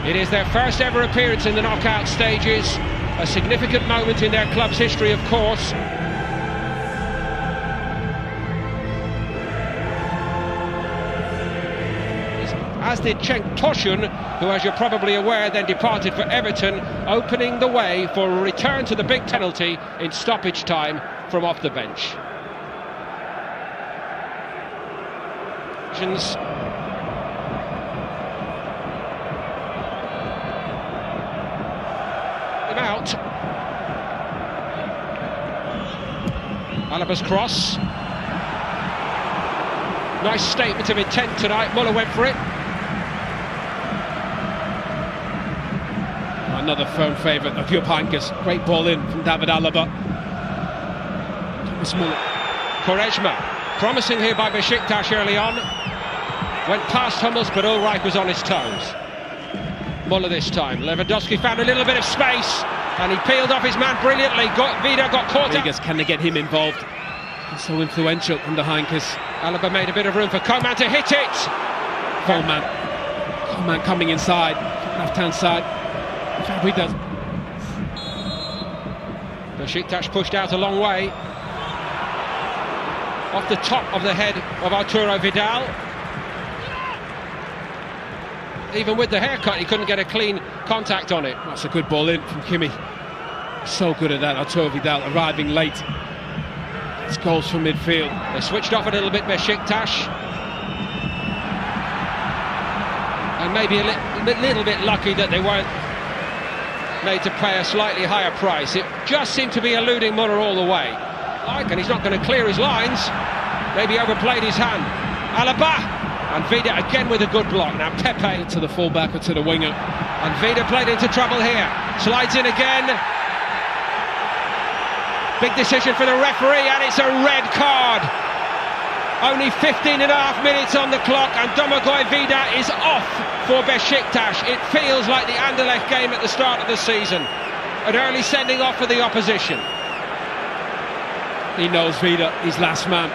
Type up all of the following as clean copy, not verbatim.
It is their first ever appearance in the knockout stages, a significant moment in their club's history, of course. As did Cenk Tosun, who, as you're probably aware, then departed for Everton, opening the way for a return to the big penalty in stoppage time from off the bench. Him out. Alaba's cross. Nice statement of intent tonight. Muller went for it. Another firm favourite of Jupp Heynckes. Great ball in from David Alaba. Thomas Muller. Quaresma, promising here by Besiktas early on. Went past Hummels, but Ulreich was on his toes. Muller this time. Lewandowski found a little bit of space, and he peeled off his man brilliantly. Vida got caught up. Can they get him involved? He's so influential under Heynckes. Alaba made a bit of room for Coman to hit it. Coman coming inside, left-hand side. Fabry does. Besiktas pushed out a long way. Off the top of the head of Arturo Vidal. Even with the haircut, he couldn't get a clean contact on it. That's a good ball in from Kimi. So good at that, Arturo Vidal, arriving late. It's goals from midfield. They switched off a little bit, Besiktas. And maybe a little bit lucky that they weren't made to pay a slightly higher price. It just seemed to be eluding Muller all the way. And he's not going to clear his lines. Maybe overplayed his hand. Alaba! And Vida again with a good block. Now Pepe to the fullback or to the winger. And Vida played into trouble here. Slides in again. Big decision for the referee, and it's a red card. Only 15.5 minutes on the clock, and Domagoj Vida is off for Besiktas. It feels like the Anderlecht game at the start of the season. An early sending off for the opposition. He knows Vida, his last man.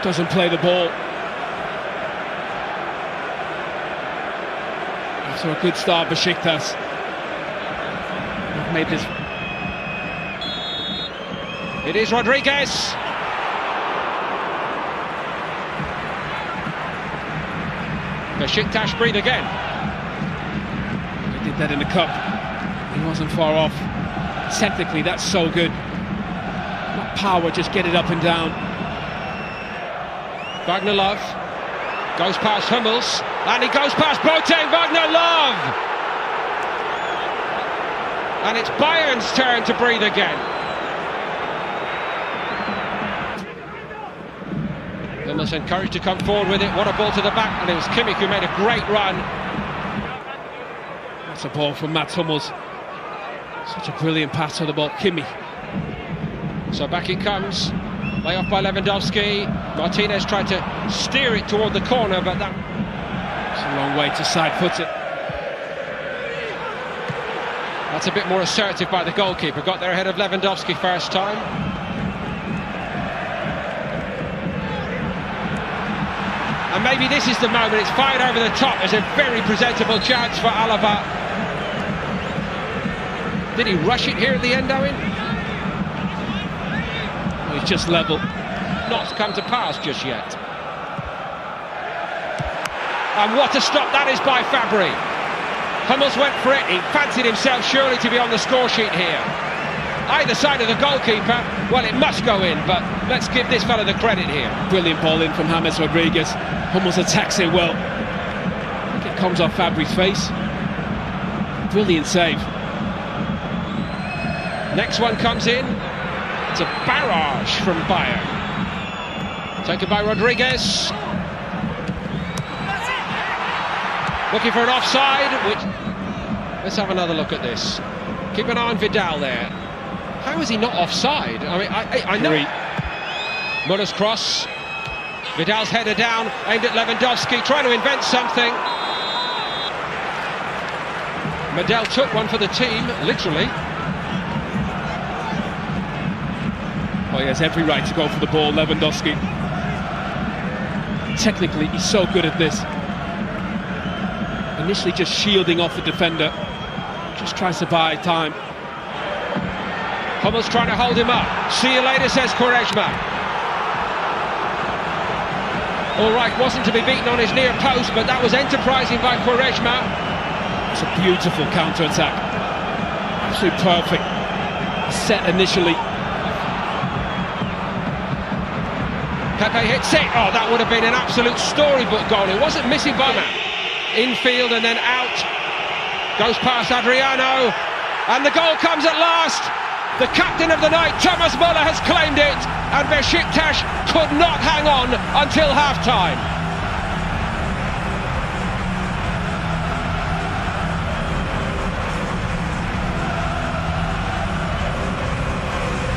Doesn't play the ball. So a good start, Besiktas. Made this. It is Rodriguez. Besiktas breathe again. He did that in the cup. He wasn't far off. Technically, that's so good. Not power, just get it up and down. Wagner Love goes past Hummels, and he goes past Boateng. Wagner Love! And it's Bayern's turn to breathe again. Hummels encouraged to come forward with it. What a ball to the back, and it was Kimmich who made a great run. That's a ball from Mats Hummels. Such a brilliant pass to the ball, Kimmich. So back it comes. Lay off by Lewandowski. Martinez tried to steer it toward the corner, but that's a long way to side-foot it. That's a bit more assertive by the goalkeeper. Got there ahead of Lewandowski first time. And maybe this is the moment. It's fired over the top. There's a very presentable chance for Alaba. Did he rush it here at the end, Owen? Well, he's just level. Not come to pass just yet. And what a stop that is by Fabry. Hummels went for it. He fancied himself surely to be on the score sheet here. Either side of the goalkeeper, well, it must go in, but let's give this fella the credit here. Brilliant ball in from James Rodriguez. Hummels attacks it well. I think it comes off Fabry's face. Brilliant save. Next one comes in. It's a barrage from Bayern. Taken by Rodriguez. Looking for an offside, which... Let's have another look at this. Keep an eye on Vidal there. How is he not offside? I mean, I know. Muller's cross. Vidal's header down, aimed at Lewandowski, trying to invent something. Medel took one for the team, literally. Oh, he has every right to go for the ball, Lewandowski. Technically, he's so good at this. Initially just shielding off the defender, just tries to buy time. Hummels trying to hold him up. See you later, says Quaresma. All right, wasn't to be beaten on his near post, but that was enterprising by Quaresma. It's a beautiful counter-attack. Absolutely perfect. Set initially. Pepe hits it. Oh, that would have been an absolute storybook goal. It wasn't missing by man. Infield and then out. Goes past Adriano. And the goal comes at last. The captain of the night, Thomas Muller, has claimed it. And Besiktas could not hang on until half-time.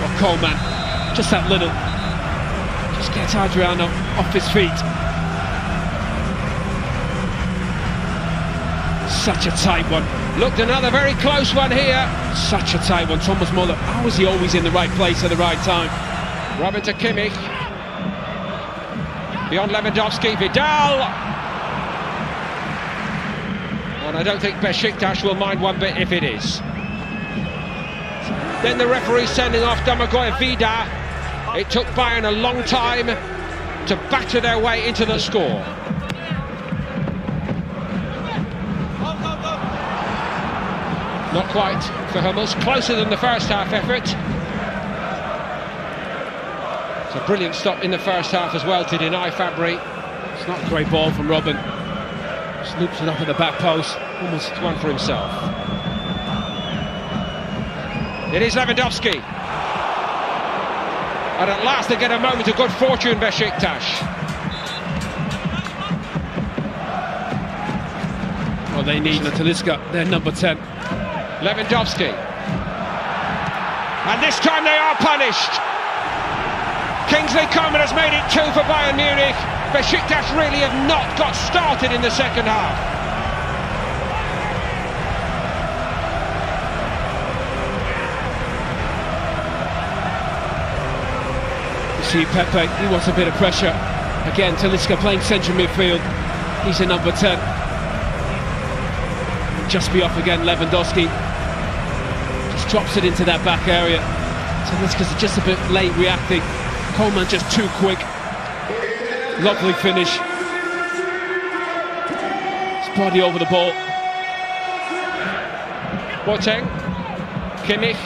Oh, Coleman, just that little. Just gets Adriano off his feet. Such a tight one. Looked another very close one here. Such a tight one. Thomas Muller, how is he always in the right place at the right time? Robin to Kimmich. Beyond Lewandowski, Vidal. And I don't think Besiktas will mind one bit if it is. Then the referee sending off Domagoj Vida. It took Bayern a long time to batter their way into the score. Not quite for Hummels, closer than the first half effort. It's a brilliant stop in the first half as well to deny Fabry. It's not a great ball from Robin. Snoops it up at the back post. Almost one for himself. It is Lewandowski. And at last they get a moment of good fortune, Besiktas. Well, they need Talisca, they're number 10. Lewandowski. And this time they are punished. Kingsley Coman has made it 2 for Bayern Munich. Besiktas really have not got started in the second half. You see Pepe, he wants a bit of pressure. Again, Talisca playing central midfield. He's a number 10. Just be off again, Lewandowski. Just drops it into that back area. Talisca's just a bit late reacting. Coleman just too quick. Lovely finish. His body over the ball. Boateng. Kimmich.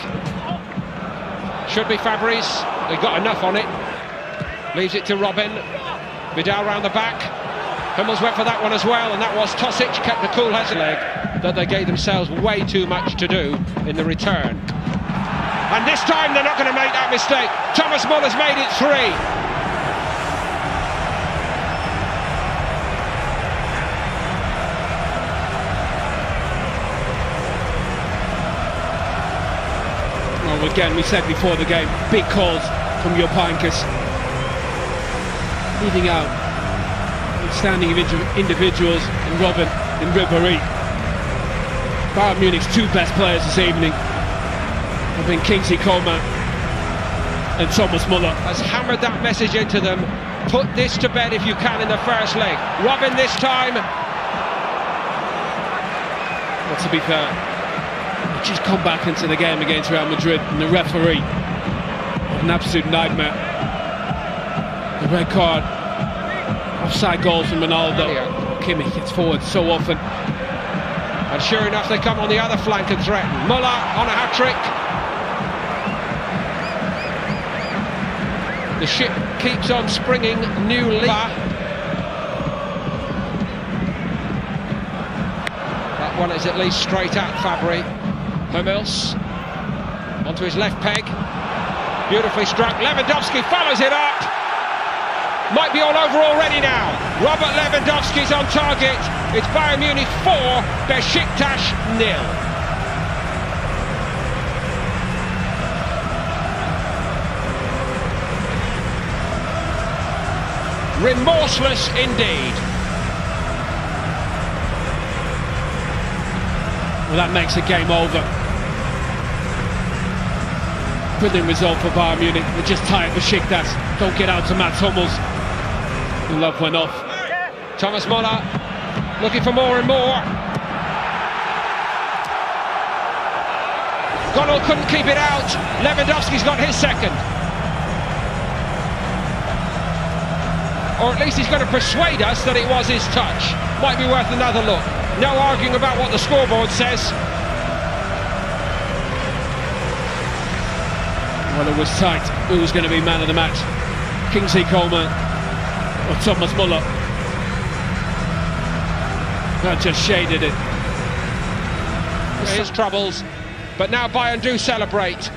Should be Fabry's. They got enough on it. Leaves it to Robin. Vidal round the back. Hummels went for that one as well, and that was Tosic, kept the cool head leg, that they gave themselves way too much to do in the return. And this time they're not going to make that mistake. Thomas Muller's made it 3. Well, again, we said before the game, big calls from your Pankers. Leaving out outstanding individuals in Robin and Ribéry. Bayern Munich's 2 best players this evening have been Kingsley Coman and Thomas Muller. Has hammered that message into them. Put this to bed if you can in the first leg. Robin this time. Well, to be fair, just come back into the game against Real Madrid, and the referee, an absolute nightmare. The red card, offside goal from Ronaldo. Kimmich gets forward so often. And sure enough, they come on the other flank and threaten. Muller on a hat-trick. The ship keeps on springing new lead. That one is at least straight at Fabry. Hummels onto his left peg. Beautifully struck. Lewandowski follows it up. Might be all over already now. Robert Lewandowski's on target. It's Bayern Munich 4, Besiktas 0. Remorseless indeed. Well, that makes the game over. Brilliant result for Bayern Munich. They're just tired Besiktas. Don't get out to Mats Hummels. The love went off. Thomas Muller looking for more and more. Gonal couldn't keep it out. Lewandowski's got his second. Or at least he's going to persuade us that it was his touch. Might be worth another look. No arguing about what the scoreboard says. Well, it was tight. Who was going to be man of the match? Kingsley Coleman or Thomas Muller? That just shaded it. His troubles, but now Bayern do celebrate.